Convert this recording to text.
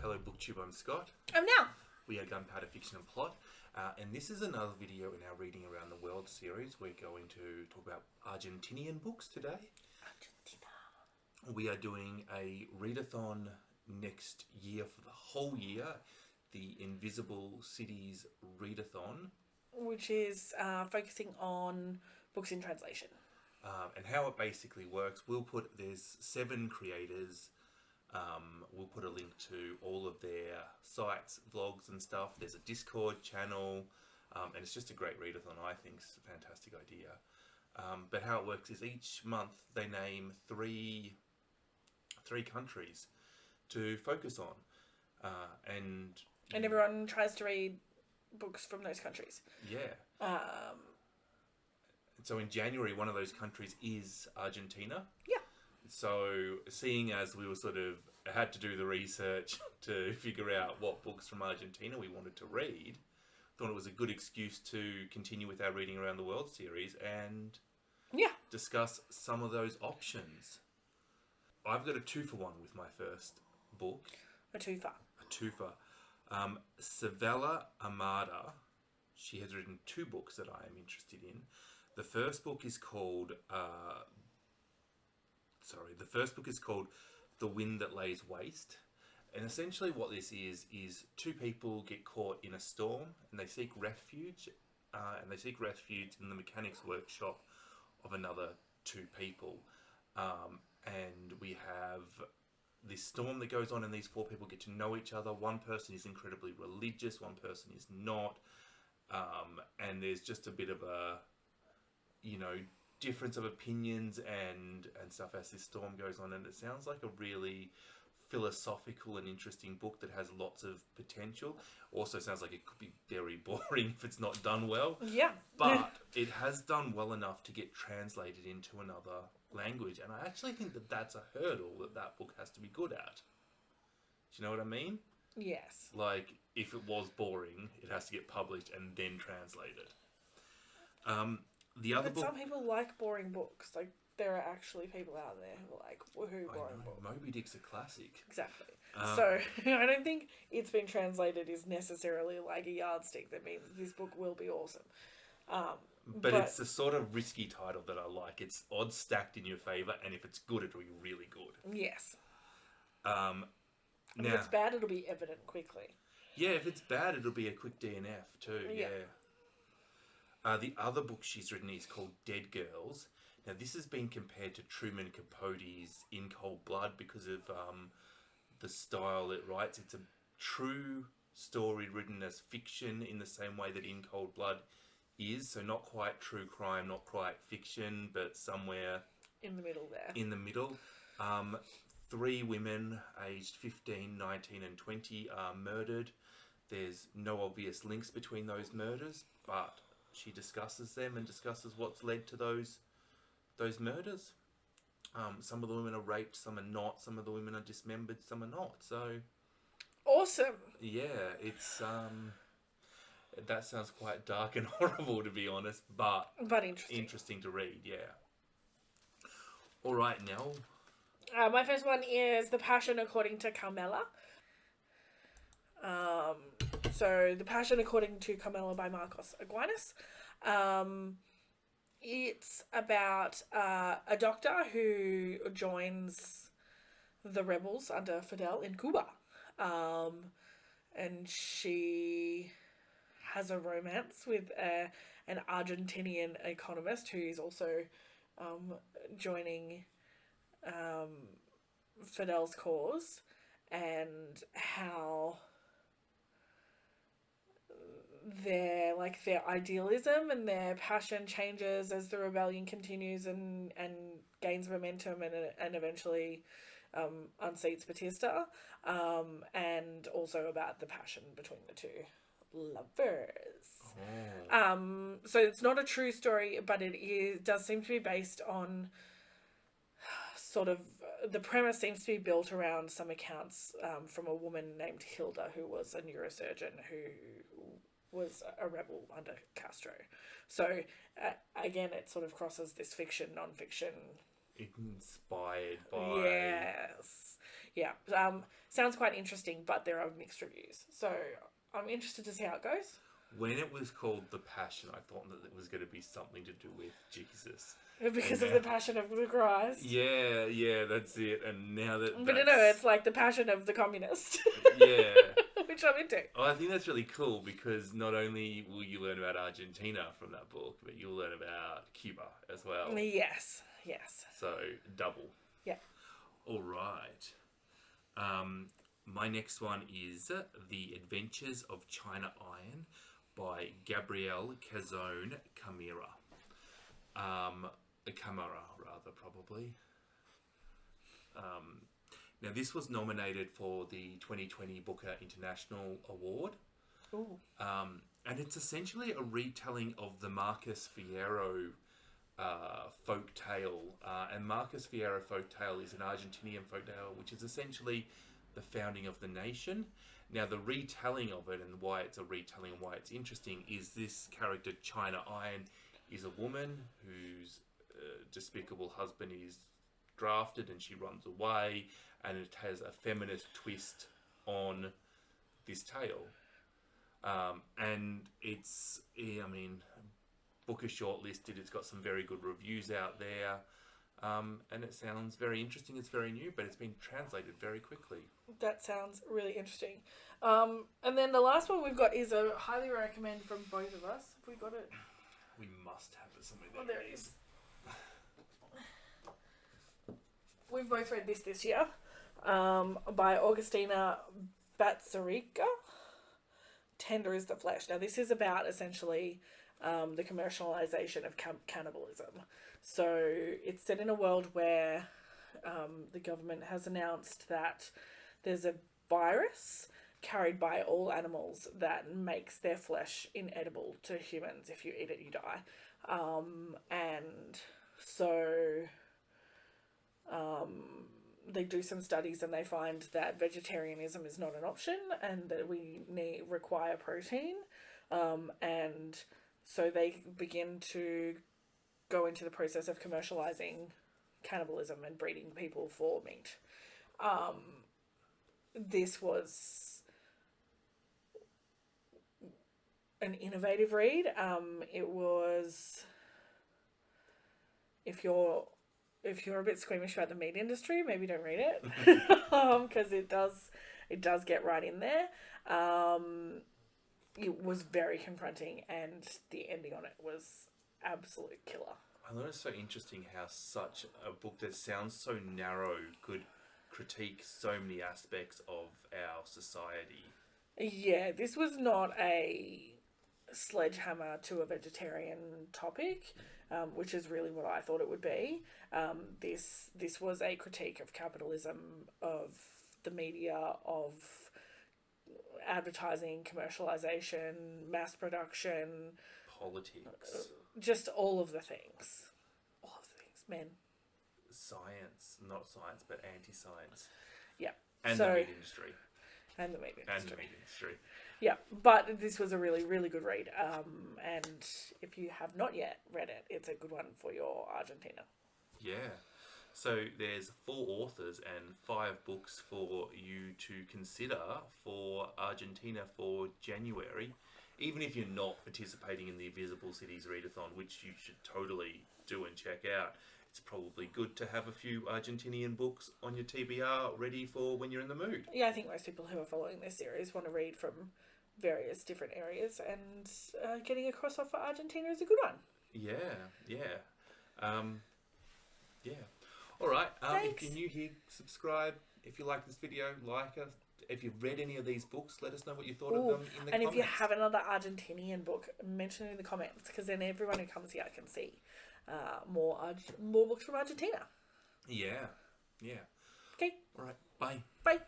Hello BookTube, I'm Scott. I'm now. We are Gunpowder Fiction and Plot, and this is another video in our Reading Around the World series. We're going to talk about Argentinian books today. Argentina. We are doing a readathon next year for the whole year, the Invisible Cities Readathon. Which is focusing on books in translation. And how it basically works, there's 7 creators. We'll put a link to all of their sites, vlogs and stuff. There's a Discord channel, and it's just a great readathon. I think it's a fantastic idea. But how it works is each month they name three countries to focus on, and everyone tries to read books from those countries. Yeah. So in January, one of those countries is Argentina. Yeah. So seeing as we were had to do the research to figure out what books from Argentina we wanted to read, thought it was a good excuse to continue with our Reading Around the World series and discuss some of those options. I've got a 2-for-1 with my first book. A twofer. Savella Armada, she has written 2 books that I am interested in. The first book is called The Wind That Lays Waste. And essentially what this is 2 people get caught in a storm and they seek refuge. In the mechanics workshop of another 2 people. And we have this storm that goes on and these 4 people get to know each other. One person is incredibly religious, one person is not. And there's just a bit of a, difference of opinions and stuff as this storm goes on. And it sounds like a really philosophical and interesting book that has lots of potential. Also sounds like it could be very boring if it's not done well. Yeah. But it has done well enough to get translated into another language. And I actually think that that's a hurdle that book has to be good at. Do you know what I mean? Yes. Like, if it was boring, it has to get published and then translated. The other book... some people like boring books. Like, there are actually people out there who are like, woohoo, boring books. Moby Dick's a classic. Exactly. So, I don't think it's been translated is necessarily like a yardstick that means this book will be awesome. But it's the sort of risky title that I like. It's odds stacked in your favour, and if it's good, it'll be really good. Yes. If it's bad, it'll be evident quickly. Yeah, if it's bad, it'll be a quick DNF too. Yeah. The other book she's written is called Dead Girls. Now, this has been compared to Truman Capote's In Cold Blood because of the style it writes. It's a true story written as fiction in the same way that In Cold Blood is. So not quite true crime, not quite fiction, but somewhere... in the middle there. In the middle. 3 women aged 15, 19 and 20 are murdered. There's no obvious links between those murders, but she discusses them and discusses what's led to those murders. Some of the women are raped, some are not. Some of the women are dismembered, some are not. So awesome. Yeah, it's that sounds quite dark and horrible, to be honest, but interesting to read. Yeah. All right, Nell. My first one is The Passion According to Carmela. So The Passion According to Carmela by Marcos Aguinas. It's about a doctor who joins the rebels under Fidel in Cuba. And she has a romance with an Argentinian economist who is also joining Fidel's cause, and how their idealism and their passion changes as the rebellion continues and gains momentum and eventually unseats Batista, and also about the passion between the 2 lovers. So it's not a true story, but it does seem to be based on sort of, the premise seems to be built around some accounts from a woman named Hilda, who was a neurosurgeon who was a rebel under Castro. So again, it sort of crosses this fiction, non-fiction. Inspired by... Yes. Yeah. Sounds quite interesting, but there are mixed reviews. So I'm interested to see how it goes. When it was called The Passion, I thought that it was going to be something to do with Jesus. Because And of the Passion of the Christ. Yeah, that's it. And now that But no, it's like the Passion of the Communist. yeah. Which I'm into. Oh, I think that's really cool because not only will you learn about Argentina from that book, but you'll learn about Cuba as well. Yes. So, double. Yeah. All right. My next one is The Adventures of China Iron by Gabrielle Cazone Camara. Camara, rather, probably. Now, this was nominated for the 2020 Booker International Award. Ooh. And it's essentially a retelling of the Marcus Fierro folk tale. And Marcus Fierro folk tale is an Argentinian folk tale, which is essentially the founding of the nation. Now, the retelling of it and why it's a retelling and why it's interesting is this character, China Iron, is a woman whose despicable husband is drafted and she runs away, and it has a feminist twist on this tale. And it's, Booker shortlisted, it's got some very good reviews out there. And it sounds very interesting. It's very new, but it's been translated very quickly. That sounds really interesting. And then the last one we've got is a highly recommend from both of us. Have we got it? We must have it somewhere. Oh, there it is. We've both read this year, by Augustina Batsarica. Tender is the Flesh. Now, this is about essentially the commercialization of cannibalism. So it's set in a world where the government has announced that there's a virus carried by all animals that makes their flesh inedible to humans. If you eat it, you die. And so they do some studies and they find that vegetarianism is not an option and that we require protein. And so they begin to go into the process of commercializing cannibalism and breeding people for meat. This was an innovative read. It was, if you're a bit squeamish about the meat industry, maybe don't read it, because it does get right in there. It was very confronting, and the ending on it was absolute killer. I thought it's so interesting how such a book that sounds so narrow could critique so many aspects of our society. Yeah, this was not a sledgehammer to a vegetarian topic, which is really what I thought it would be. This was a critique of capitalism, of the media, of advertising, commercialization, mass production, politics, just all of the things, man. Science, not science, but anti-science. Yeah, and the meat industry. And the meat industry. Yeah, but this was a really, really good read. And if you have not yet read it, it's a good one for your Argentina. Yeah. So there's 4 authors and 5 books for you to consider for Argentina for January. Even if you're not participating in the Invisible Cities Readathon, which you should totally do and check out, it's probably good to have a few Argentinian books on your TBR ready for when you're in the mood. Yeah, I think most people who are following this series want to read from various different areas, and getting a cross off for Argentina is a good one. Yeah. All right. If you're new here, subscribe. If you like this video, like us. If you've read any of these books, let us know what you thought of them in the comments. And if you have another Argentinian book, mention it in the comments, because then everyone who comes here can see more books from Argentina. Yeah. Okay. All right. Bye. Bye.